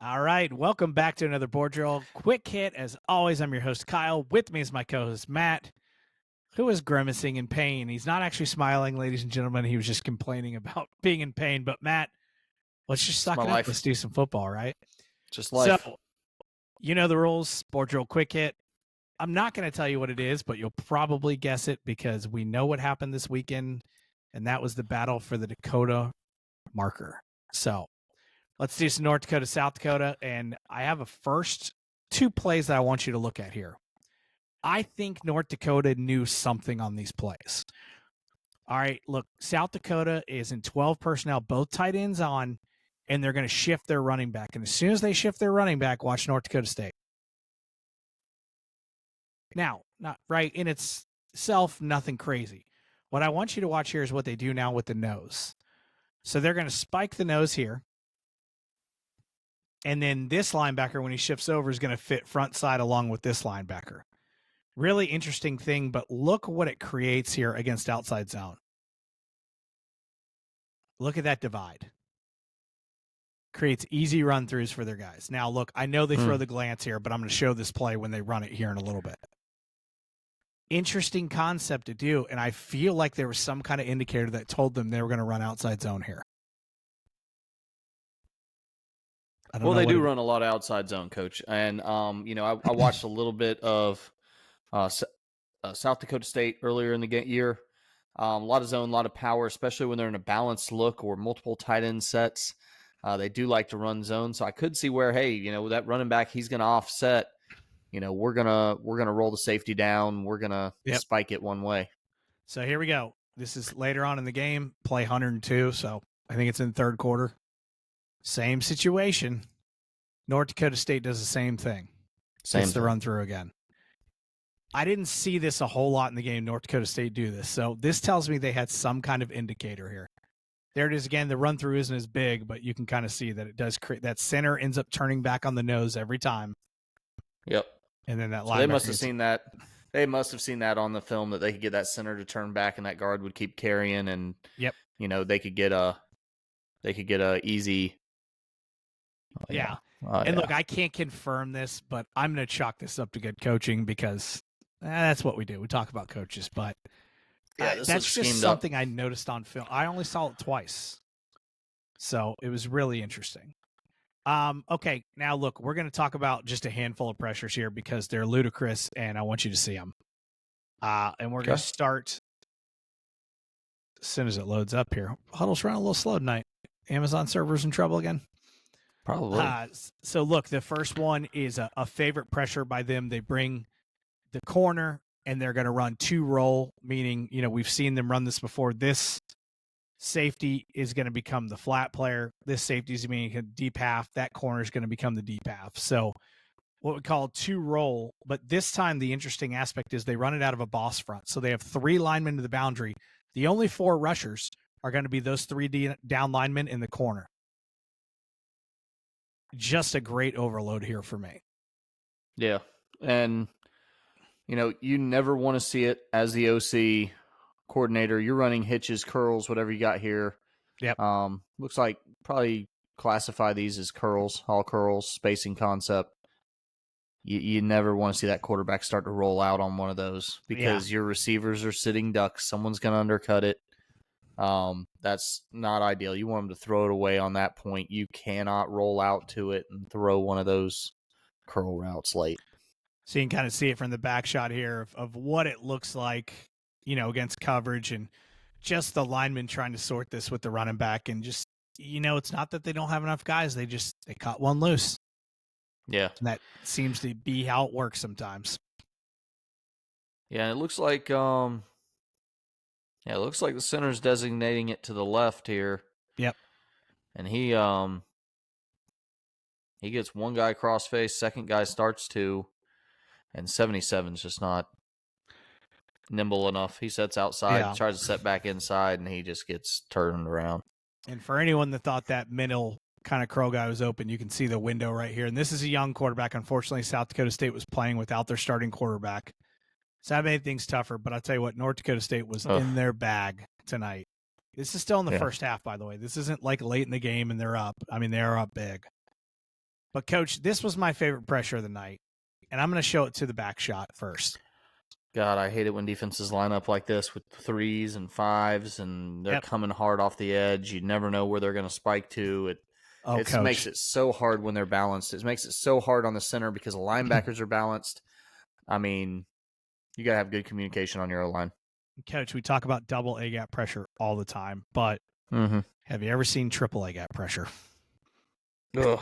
All right, welcome back to another board drill. Quick hit. As always, I'm your host, Kyle. With me is my co-host, Matt, who is grimacing in pain. He's not actually smiling, ladies and gentlemen. He was just complaining about being in pain. But Matt, let's just It's my suck it up. life. Let's do some football, right? Just So, life. you know the rules, board drill quick hit. I'm not going to tell you what it is, but you'll probably guess it because we know what happened this weekend, and that was the battle for the Dakota Marker. So, let's do some North Dakota, South Dakota, and I have a first two plays that I want you to look at here. I think North Dakota knew something on these plays. All right, look, South Dakota is in 12 personnel, both tight ends on, and they're going to shift their running back. And as soon as they shift their running back, watch North Dakota State. Now, not right in itself, nothing crazy. What I want you to watch here is what they do now with the nose. So they're going to spike the nose here. And then this linebacker, when he shifts over, is going to fit front side along with this linebacker. Really interesting thing, but look what it creates here against outside zone. Look at that divide. Creates easy run-throughs for their guys. Now, look, I know they throw the glance here, but I'm going to show this play when they run it here in a little bit. Interesting concept to do, and I feel like there was some kind of indicator that told them they were going to run outside zone here. Well, they do run a lot of outside zone, Coach. And, I watched a little bit of South Dakota State earlier in the year. A lot of zone, a lot of power, especially when they're in a balanced look or multiple tight end sets. They do like to run zone. So I could see where, hey, that running back, he's going to offset. We're gonna roll the safety down. We're gonna spike it one way. So here we go. This is later on in the game, play 102. So I think it's in the third quarter. Same situation. North Dakota State does the same thing. It's the run through again. I didn't see this a whole lot in the game. North Dakota State do this. So this tells me they had some kind of indicator here. There it is again. The run through isn't as big, but you can kind of see that it does create that center ends up turning back on the nose every time. Yep. And then that so they must have seen that. They must have seen that on the film that they could get that center to turn back and that guard would keep carrying and they could get a easy. Look, I can't confirm this, but I'm going to chalk this up to good coaching because that's what we do. We talk about coaches, but that's just something I noticed on film. I only saw it twice, so it was really interesting. Okay, now look, we're going to talk about just a handful of pressures here because they're ludicrous, and I want you to see them. And we're going to start as soon as it loads up here. Huddle's running a little slow tonight. Amazon server's in trouble again. Probably. So look, the first one is a favorite pressure by them. They bring the corner, and they're going to run two roll, meaning, we've seen them run this before. This safety is going to become the flat player. This safety is going to be a deep half. That corner is going to become the deep half. So what we call two roll, but this time the interesting aspect is they run it out of a boss front. So they have three linemen to the boundary. The only four rushers are going to be those three down linemen in the corner. Just a great overload here for me. Yeah. And, you never want to see it as the OC coordinator. You're running hitches, curls, whatever you got here. Yep. Looks like probably classify these as curls, all curls, spacing concept. You never want to see that quarterback start to roll out on one of those because your receivers are sitting ducks. Someone's going to undercut it. That's not ideal. You want them to throw it away on that point. You cannot roll out to it and throw one of those curl routes late. So you can kind of see it from the back shot here of what it looks like, against coverage and just the linemen trying to sort this with the running back. And just, it's not that they don't have enough guys. They caught one loose. Yeah. And that seems to be how it works sometimes. Yeah. It looks like, it looks like the center's designating it to the left here. Yep. And he gets one guy crossface, second guy starts to, and 77's just not nimble enough. He sets outside, tries to set back inside, and he just gets turned around. And for anyone that thought that middle kind of curl guy was open, you can see the window right here. And this is a young quarterback. Unfortunately, South Dakota State was playing without their starting quarterback. So that made things tougher. But I'll tell you what, North Dakota State was in their bag tonight. This is still in the first half, by the way. This isn't like late in the game and they're up. I mean, they're up big. But, Coach, this was my favorite pressure of the night, and I'm going to show it to the back shot first. God, I hate it when defenses line up like this with 3s and 5s, and they're coming hard off the edge. You never know where they're going to spike to. It makes it so hard when they're balanced. It makes it so hard on the center because the linebackers are balanced. I mean, you got to have good communication on your O-line. Coach, we talk about double A-gap pressure all the time, but have you ever seen triple A-gap pressure? Ugh.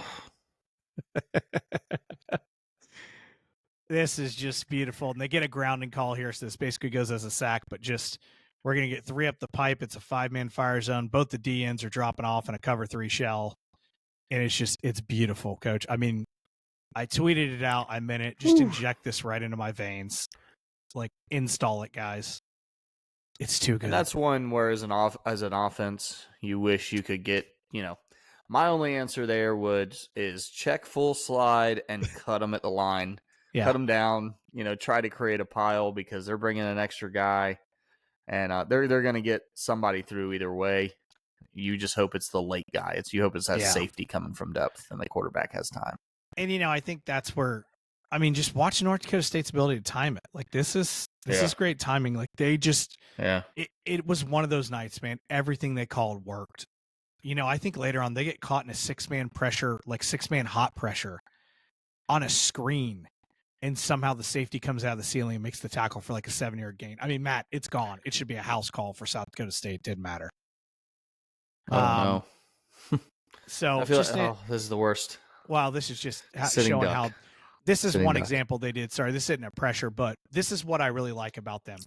This is just beautiful. And they get a grounding call here, so this basically goes as a sack, but just we're going to get 3 up the pipe. It's a 5-man fire zone. Both the D ends are dropping off in a cover 3 shell. And it's beautiful, Coach. I mean, I tweeted it out. I meant it. Just inject this right into my veins. Like, install it, guys. It's too good. And that's one where as an offense, you wish you could get, my only answer there is check full slide and cut them at the line. Yeah. Cut them down, try to create a pile because they're bringing an extra guy and they're going to get somebody through either way. You just hope it's the late guy. You hope it has safety coming from depth and the quarterback has time. And, I think that's where, just watch North Dakota State's ability to time it. Like, this is great timing. Like, they just, it was one of those nights, man. Everything they called worked. I think later on they get caught in a 6-man pressure, like 6-man hot pressure on a screen. And somehow the safety comes out of the ceiling and makes the tackle for like a 7-yard gain. I mean, Matt, it's gone. It should be a house call for South Dakota State. It didn't matter. Oh, no. So I feel this is the worst. Wow, this is just showing duck. How this is one example they did. Sorry, this isn't a pressure, but this is what I really like about them.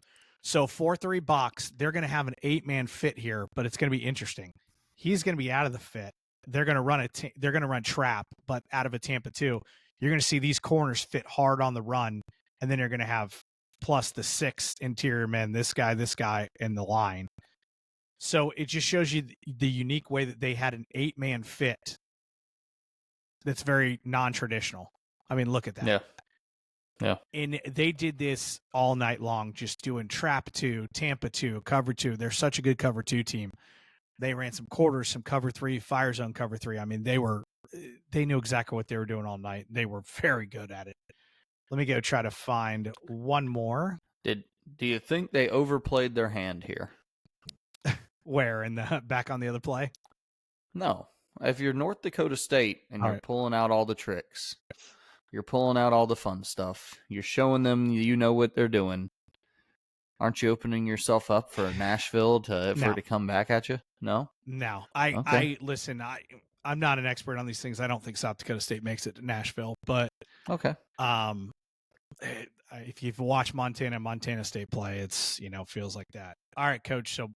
So 4-3 box, they're going to have an 8-man fit here, but it's going to be interesting. He's going to be out of the fit. They're going to run they're going to run trap, but out of a Tampa 2. You're going to see these corners fit hard on the run, and then you're going to have plus the 6 interior men, this guy, and the line. So it just shows you the unique way that they had an 8-man fit that's very non-traditional. I mean, look at that. Yeah. Yeah. And they did this all night long, just doing trap 2, Tampa 2, cover 2. They're such a good cover 2 team. They ran some quarters, some cover 3, fire zone cover 3. I mean, they knew exactly what they were doing all night. They were very good at it. Let me go try to find one more. Do you think they overplayed their hand here? Where? Back on the other play? No. If you're North Dakota State and you're pulling out all the tricks, you're pulling out all the fun stuff, you're showing them you know what they're doing, aren't you opening yourself up for Nashville for it to come back at you? No? No. I listen, I'm not an expert on these things. I don't think South Dakota State makes it to Nashville, but okay. If you've watched Montana State play, it's, feels like that. All right, Coach. So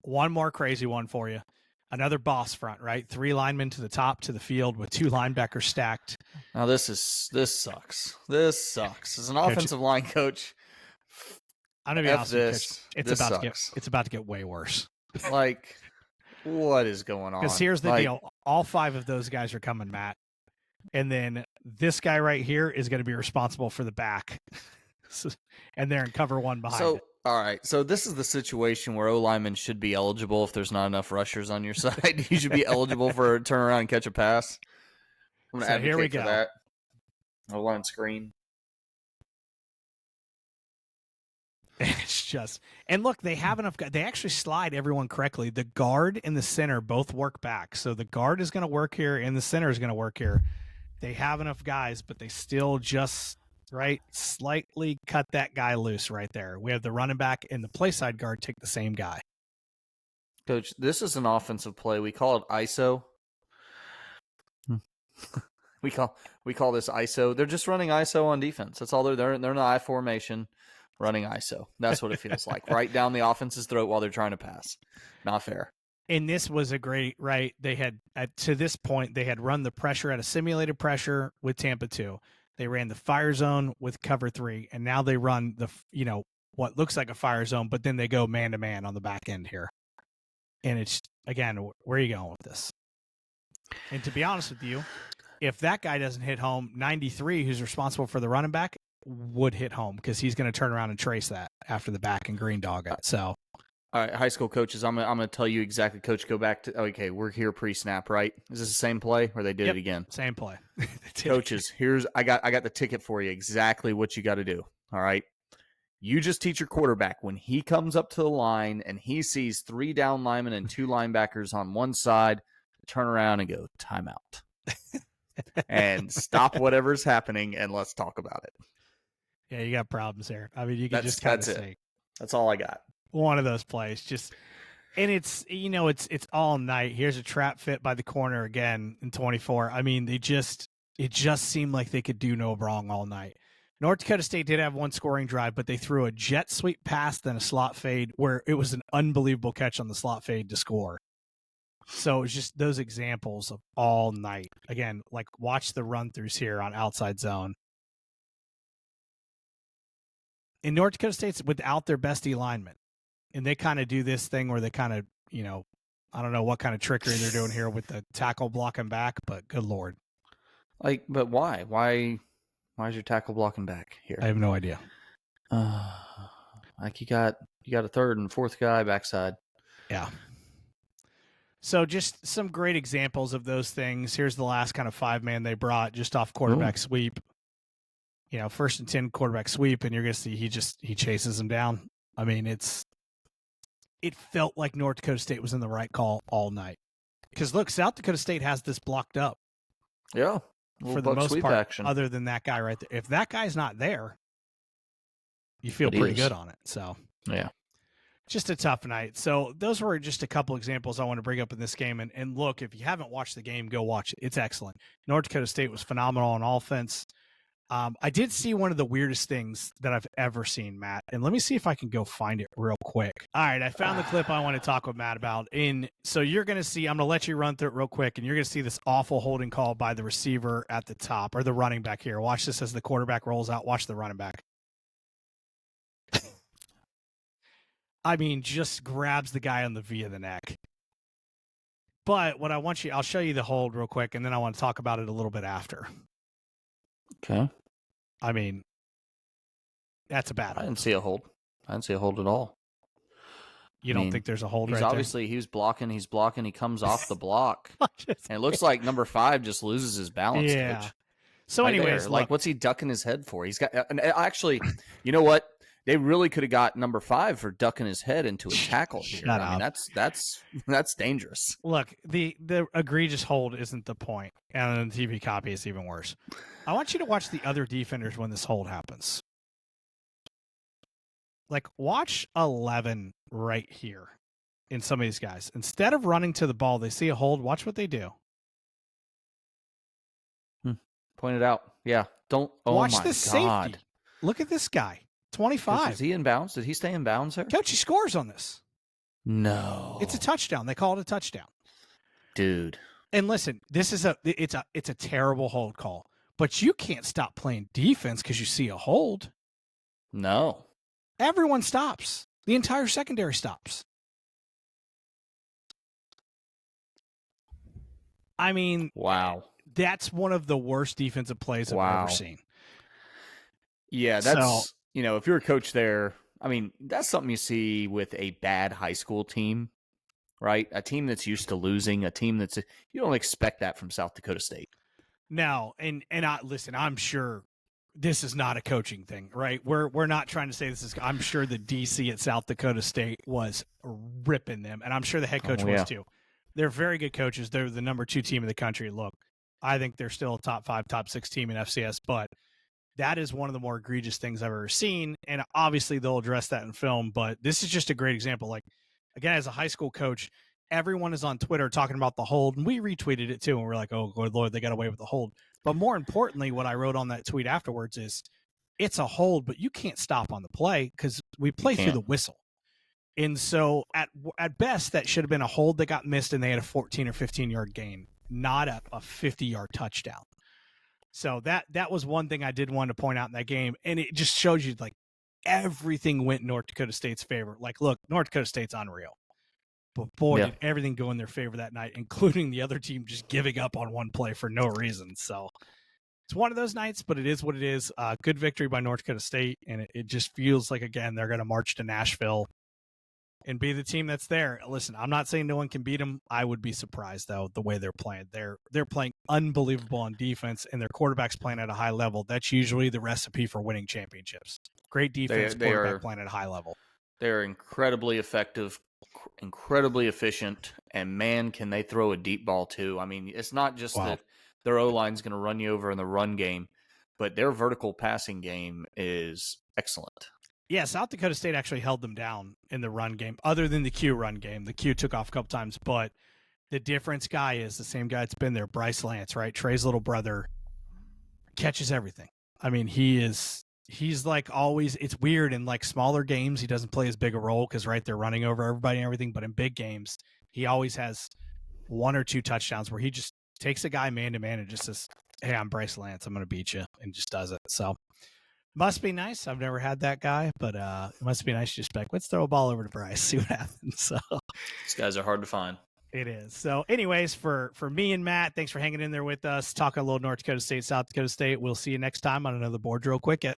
one more crazy one for you. Another boss front, right? 3 linemen to the top to the field with 2 linebackers stacked. Now this sucks. This sucks. As an offensive line coach, I'm gonna be honest with you, Coach. It's about to get way worse. Like, what is going on? Because here's the deal: all 5 of those guys are coming, Matt, and then this guy right here is going to be responsible for the back, and they're in cover 1 behind it. All right, so this is the situation where O-linemen should be eligible if there's not enough rushers on your side. You should be eligible for a turnaround and catch a pass. I'm going to advocate here we go. for that. O-line screen. It's just, and look, they have enough. They actually slide everyone correctly. The guard and the center both work back. So the guard is going to work here and the center is going to work here. They have enough guys, but they still just slightly cut that guy loose right there. We have the running back and the play side guard take the same guy. Coach, this is an offensive play. We call it ISO. we call this ISO. They're just running ISO on defense. That's all they're in the I formation running ISO. That's what it feels like. Right down the offense's throat while they're trying to pass. Not fair. And this was a great, they had, to this point, they had run the pressure at a simulated pressure with Tampa 2. They ran the fire zone with cover 3, and now they run the, what looks like a fire zone, but then they go man-to-man on the back end here. And it's, again, where are you going with this? And to be honest with you, if that guy doesn't hit home, 93, who's responsible for the running back, would hit home because he's going to turn around and trace that after the back and green dog it. So All right, high school coaches, I'm gonna tell you exactly. Coach, go back to okay. We're here pre-snap, right? Is this the same play or they did it again? Same play. Coaches, I got the ticket for you. Exactly what you got to do. All right. You just teach your quarterback when he comes up to the line and he sees 3 down linemen and 2 linebackers on one side, turn around and go timeout, and stop whatever's happening and let's talk about it. Yeah, you got problems there. I mean, you can just kind of say that's all I got. One of those plays, and it's it's all night. Here's a trap fit by the corner again in 24. I mean, it just seemed like they could do no wrong all night. North Dakota State did have one scoring drive, but they threw a jet sweep pass, then a slot fade where it was an unbelievable catch on the slot fade to score. So it was just those examples of all night. Again, like watch the run throughs here on outside zone. In North Dakota State's without their best D lineman. And they kind of do this thing where they kind of, I don't know what kind of trickery they're doing here with the tackle blocking back, but good Lord. But why? Why is your tackle blocking back here? I have no idea. Like you got a third and fourth guy backside. Yeah. So just some great examples of those things. Here's the last kind of 5-man they brought just off quarterback sweep. 1st and 10 quarterback sweep, and you're going to see he chases him down. I mean, it felt like North Dakota State was in the right call all night. Because, look, South Dakota State has this blocked up. Yeah. For the most part, action. Other than that guy right there. If that guy's not there, you feel pretty good on it. So, yeah. Just a tough night. So those were just a couple examples I want to bring up in this game. And look, if you haven't watched the game, go watch it. It's excellent. North Dakota State was phenomenal on offense. I did see one of the weirdest things that I've ever seen, Matt. And let me see if I can go find it real quick. All right, I found the clip I want to talk with Matt about. So you're going to see, I'm going to let you run through it real quick, and you're going to see this awful holding call by the receiver at the top, or the running back here. Watch this as the quarterback rolls out. Watch the running back. I mean, just grabs the guy on the V of the neck. But what I'll show you the hold real quick, and then I want to talk about it a little bit after. Okay. I mean, that's a bad hold. I didn't see a hold. I didn't see a hold at all. You don't think there's a hold right there? Obviously, he was blocking. He's blocking. He comes off the block. And it looks like number 5 just loses his balance. Yeah. Coach. So anyways, like, what's he ducking his head for? He's got actually, you know what? They really could have got number 5 for ducking his head into a tackle here. I mean, that's dangerous. Look, the egregious hold isn't the point, and the TV copy is even worse. I want you to watch the other defenders when this hold happens. Like, watch 11 right here in some of these guys. Instead of running to the ball, they see a hold. Watch what they do. Point it out. Yeah. Don't. Oh watch my this God. Safety. Look at this guy. 25. Coach, is he in bounds? Did he stay in bounds there? Coach, he scores on this. No. It's a touchdown. They call it a touchdown. Dude. And listen, it's a terrible hold call. But you can't stop playing defense because you see a hold. No. Everyone stops. The entire secondary stops. I mean, wow. That's one of the worst defensive plays I've ever seen. Yeah, that's, if you're a coach there, I mean, that's something you see with a bad high school team, right? A team that's used to losing, a team that's, you don't expect that from South Dakota State. No, and listen, I'm sure this is not a coaching thing, right? We're not trying to say this is. I'm sure the DC at South Dakota State was ripping them, and I'm sure the head coach was too. They're very good coaches. They're the number 2 team in the country. Look, I think they're still a top 5, top 6 team in FCS, but that is one of the more egregious things I've ever seen, and obviously they'll address that in film. But this is just a great example. Like, again, as a high school coach, everyone is on Twitter talking about the hold, and we retweeted it too, and we're like, oh, good Lord, they got away with the hold. But more importantly, what I wrote on that tweet afterwards is, it's a hold, but you can't stop on the play because we play through the whistle. And so at best, that should have been a hold that got missed, and they had a 14 or 15-yard gain, not a 50-yard touchdown. So that was one thing I did want to point out in that game, and it just shows you, like, everything went North Dakota State's favor. Like, look, North Dakota State's unreal. But boy, did everything go in their favor that night, including the other team just giving up on one play for no reason. So it's one of those nights, but it is what it is. Good victory by North Dakota State, and it just feels like, again, they're going to march to Nashville and be the team that's there. Listen, I'm not saying no one can beat them. I would be surprised though the way they're playing. They're playing unbelievable on defense, and their quarterback's playing at a high level. That's usually the recipe for winning championships. Great defense, quarterback playing at a high level. They're incredibly effective, incredibly efficient, and man, can they throw a deep ball too. I mean, it's not just that their O-line's going to run you over in the run game, but their vertical passing game is excellent. Yeah, South Dakota State actually held them down in the run game, other than the Q run game. The Q took off a couple times, but the difference guy is the same guy that's been there, Bryce Lance, right? Trey's little brother, catches everything. I mean, he's like always, it's weird in like smaller games, he doesn't play as big a role because, right, they're running over everybody and everything, but in big games, he always has 1 or 2 touchdowns where he just takes a guy man-to-man and just says, hey, I'm Bryce Lance, I'm going to beat you, and just does it. So must be nice. I've never had that guy, but it must be nice to just be like, let's throw a ball over to Bryce, see what happens. So these guys are hard to find. It is. So anyways, for me and Matt, thanks for hanging in there with us, talking a little North Dakota State, South Dakota State. We'll see you next time on another Board Drill Quick Hit.